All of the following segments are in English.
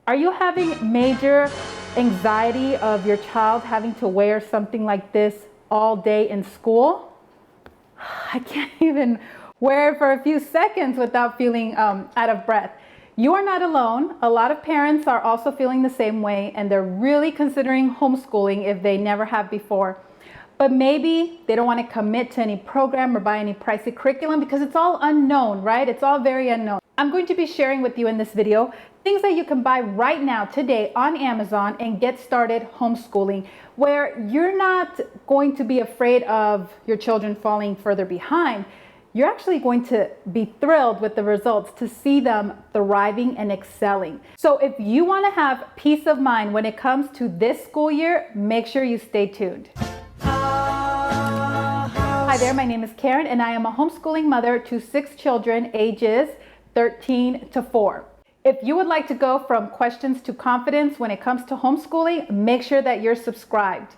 Are you having major anxiety of your child having to wear something like this all day in school? I can't even wear it for a few seconds without feeling out of breath. You are not alone. A lot of parents are also feeling the same way, and they're really considering homeschooling if they never have before. But maybe they don't want to commit to any program or buy any pricey curriculum because it's all unknown, right? It's all very unknown. I'm going to be sharing with you in this video things that you can buy right now, today on Amazon and get started homeschooling, where you're not going to be afraid of your children falling further behind. You're actually going to be thrilled with the results to see them thriving and excelling. So if you want to have peace of mind when it comes to this school year, make sure you stay tuned. Hi there, my name is Karen and I am a homeschooling mother to 6 children ages 13 to 4. If you would like to go from questions to confidence when it comes to homeschooling, make sure that you're subscribed.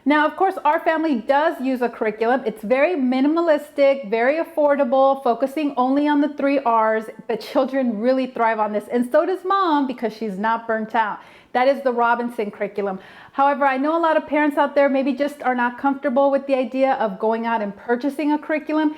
Now, of course, our family does use a curriculum. It's very minimalistic, very affordable, focusing only on the 3 R's, but children really thrive on this. And so does mom because she's not burnt out. That is the Robinson curriculum. However, I know a lot of parents out there maybe just are not comfortable with the idea of going out and purchasing a curriculum.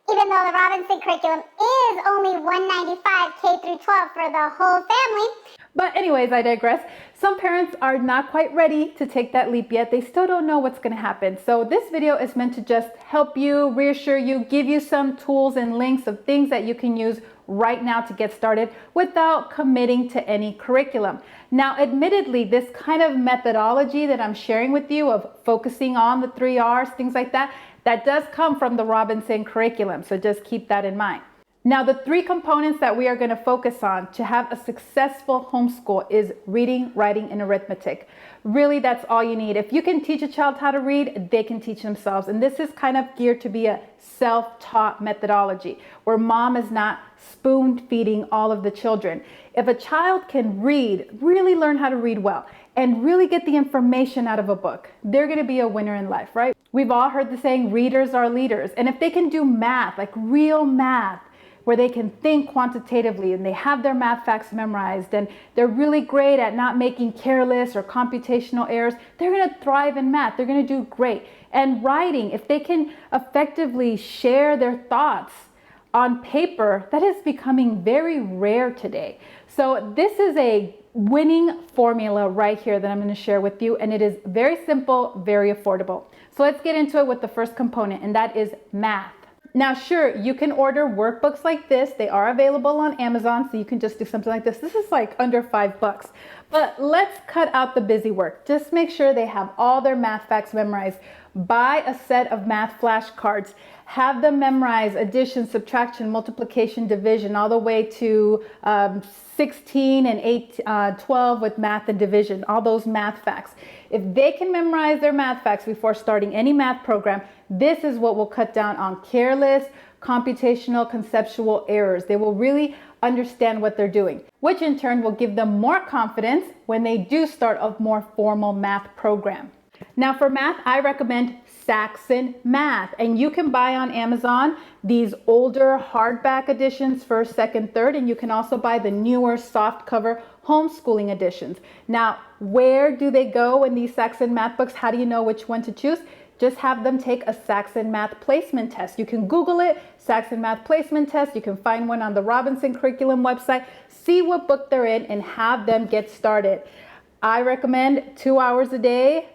Even though the Robinson curriculum is only $195 K through 12 for the whole family. But anyways, I digress. Some parents are not quite ready to take that leap yet. They still don't know what's going to happen. So this video is meant to just help you, reassure you, give you some tools and links of things that you can use right now to get started without committing to any curriculum. Now, admittedly, this kind of methodology that I'm sharing with you of focusing on the 3 R's, things like that, that does come from the Robinson curriculum. So just keep that in mind. Now, the 3 components that we are going to focus on to have a successful homeschool is reading, writing, and arithmetic. Really, that's all you need. If you can teach a child how to read, they can teach themselves. And this is kind of geared to be a self-taught methodology where mom is not spoon-feeding all of the children. If a child can read, really learn how to read well, and really get the information out of a book, they're going to be a winner in life, right? We've all heard the saying, readers are leaders. And if they can do math, like real math, where they can think quantitatively and they have their math facts memorized and they're really great at not making careless or computational errors, they're going to thrive in math. They're going to do great. And writing, if they can effectively share their thoughts on paper, that is becoming very rare today. So this is a winning formula right here that I'm going to share with you, and it is very simple, very affordable. So let's get into it with the first component, and that is math. Now, sure, you can order workbooks like this. They are available on Amazon, so you can just do something like this. This is like under $5. But let's cut out the busy work. Just make sure they have all their math facts memorized. Buy a set of math flashcards. Have them memorize addition, subtraction, multiplication, division, all the way to 16 and 12 with math and division, all those math facts. If they can memorize their math facts before starting any math program, this is what will cut down on careless, computational, conceptual errors. They will really understand what they're doing, which in turn will give them more confidence when they do start a more formal math program. Now for math, I recommend Saxon Math, and you can buy on Amazon these older hardback editions, first, second, third, and you can also buy the newer softcover homeschooling editions. Now, where do they go in these Saxon Math books? How do you know which one to choose? Just have them take a Saxon Math placement test. You can Google it, Saxon Math placement test. You can find one on the Robinson curriculum website. See what book they're in and have them get started. I recommend 2 hours a day,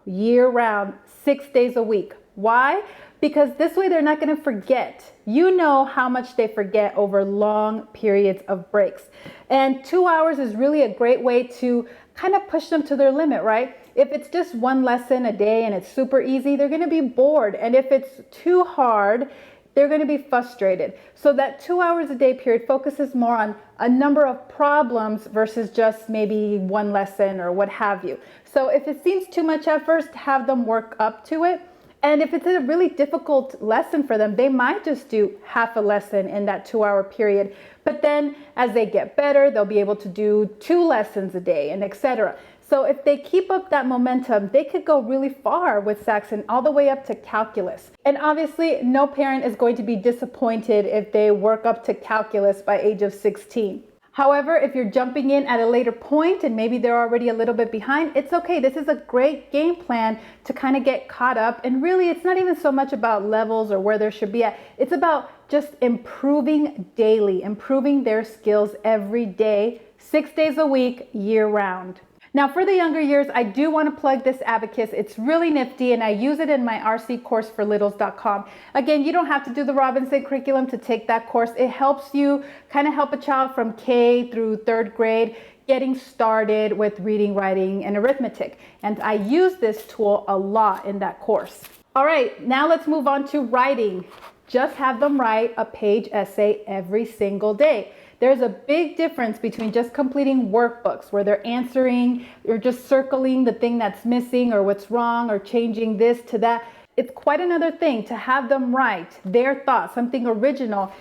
year round, 6 days a week. Why? Because this way they're not going to forget. You know how much they forget over long periods of breaks. And 2 hours is really a great way to kind of push them to their limit, right? If it's just one lesson a day and it's super easy, they're going to be bored. And if it's too hard, they're going to be frustrated. So that 2 hours a day period focuses more on a number of problems versus just maybe one lesson or what have you. So if it seems too much at first, have them work up to it. And if it's a really difficult lesson for them, they might just do half a lesson in that 2 hour period. But then as they get better, they'll be able to do 2 lessons a day and etc. So if they keep up that momentum, they could go really far with Saxon, all the way up to calculus. And obviously, no parent is going to be disappointed if they work up to calculus by age of 16. However, if you're jumping in at a later point and maybe they're already a little bit behind, it's okay. This is a great game plan to kind of get caught up. And really, it's not even so much about levels or where they should be at. It's about just improving daily, improving their skills every day, 6 days a week, year round. Now for the younger years, I do want to plug this abacus. It's really nifty and I use it in my RC course for littles.com. Again, you don't have to do the Robinson curriculum to take that course. It helps you kind of help a child from K through 3rd grade getting started with reading, writing, and arithmetic. And I use this tool a lot in that course. All right, now let's move on to writing. Just have them write a page essay every single day. There's a big difference between just completing workbooks where they're answering or just circling the thing that's missing or what's wrong or changing this to that. It's quite another thing to have them write their thoughts, something original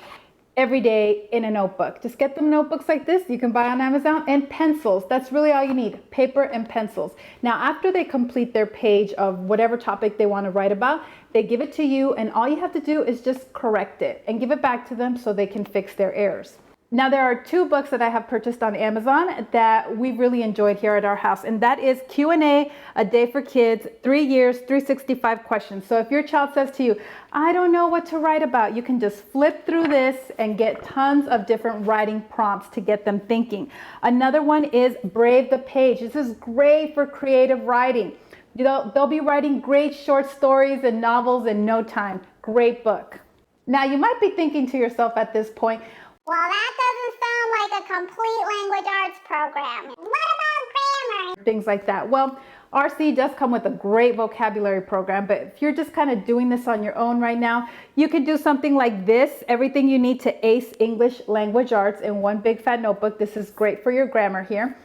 every day in a notebook. Just get them notebooks like this you can buy on Amazon, and pencils. That's really all you need, paper and pencils. Now, after they complete their page of whatever topic they want to write about, they give it to you and all you have to do is just correct it and give it back to them so they can fix their errors. Now, there are 2 books that I have purchased on Amazon that we really enjoyed here at our house, and that is Q&A, A Day for Kids, 3 years, 365 questions. So if your child says to you, I don't know what to write about, you can just flip through this and get tons of different writing prompts to get them thinking. Another one is Brave the Page. This is great for creative writing. They'll be writing great short stories and novels in no time. Great book. Now, you might be thinking to yourself at this point, Well, that doesn't sound like a complete language arts program. What about grammar? things like that. Well, RC does come with a great vocabulary program, but if you're just kind of doing this on your own right now, you can do something like this, everything you need to ace English language arts in one big fat notebook. This is great for your grammar here.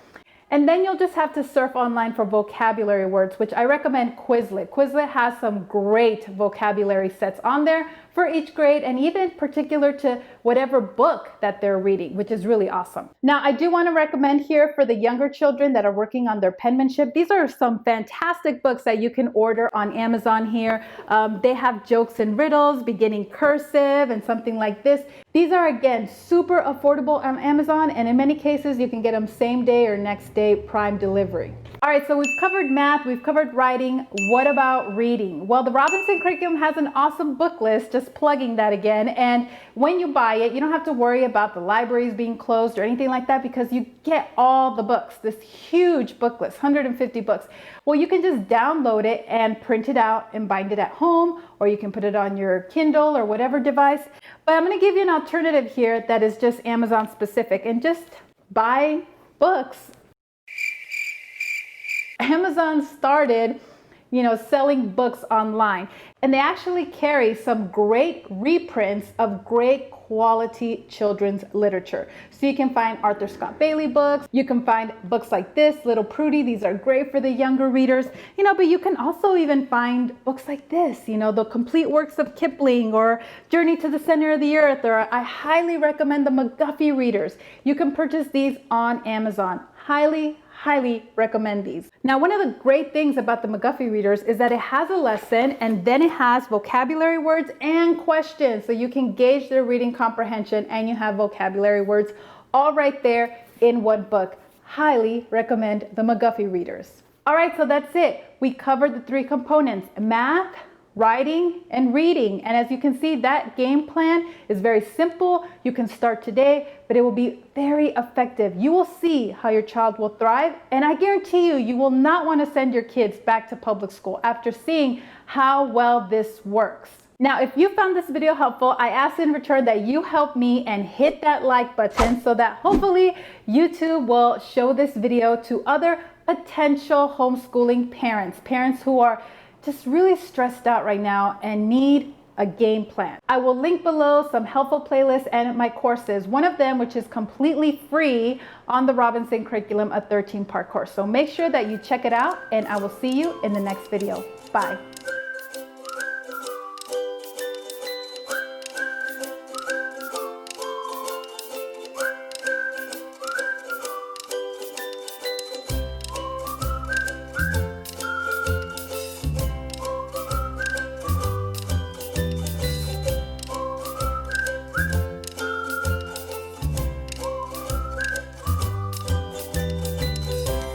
And then you'll just have to surf online for vocabulary words, which I recommend Quizlet. Quizlet has some great vocabulary sets on there for each grade and even particular to whatever book that they're reading, which is really awesome. Now, I do want to recommend here for the younger children that are working on their penmanship, these are some fantastic books that you can order on Amazon here. They have jokes and riddles, beginning cursive, and something like this. These are, again, super affordable on Amazon, and in many cases, you can get them same day or next day prime delivery. All right, so we've covered math, we've covered writing. What about reading? Well, the Robinson curriculum has an awesome book list, just plugging that again. And when you buy it, you don't have to worry about the libraries being closed or anything like that because you get all the books, this huge book list, 150 books. Well, you can just download it and print it out and bind it at home, or you can put it on your Kindle or whatever device. But I'm going to give you an alternative here that is just Amazon specific and just buy books. Amazon started, selling books online, and they actually carry some great reprints of great quality children's literature. So you can find Arthur Scott Bailey books, you can find books like this, Little Prudy. These are great for the younger readers, but you can also even find books like this, the complete works of Kipling or Journey to the Center of the Earth, or I highly recommend the McGuffey readers. You can purchase these on Amazon. Highly recommend these. Now, one of the great things about the McGuffey readers is that it has a lesson and then it has vocabulary words and questions, so you can gauge their reading comprehension and you have vocabulary words all right there in one book. Highly recommend the McGuffey readers. All right, so that's it. We covered the 3 components: math, writing, and reading. And as you can see, that game plan is very simple. You can start today, but it will be very effective. You will see how your child will thrive. And I guarantee you, you will not want to send your kids back to public school after seeing how well this works. Now, if you found this video helpful, I ask in return that you help me and hit that like button so that hopefully YouTube will show this video to other potential homeschooling parents who are just really stressed out right now and need a game plan. I will link below some helpful playlists and my courses, one of them which is completely free on the Robinson curriculum, a 13-part course. So make sure that you check it out, and I will see you in the next video. Bye.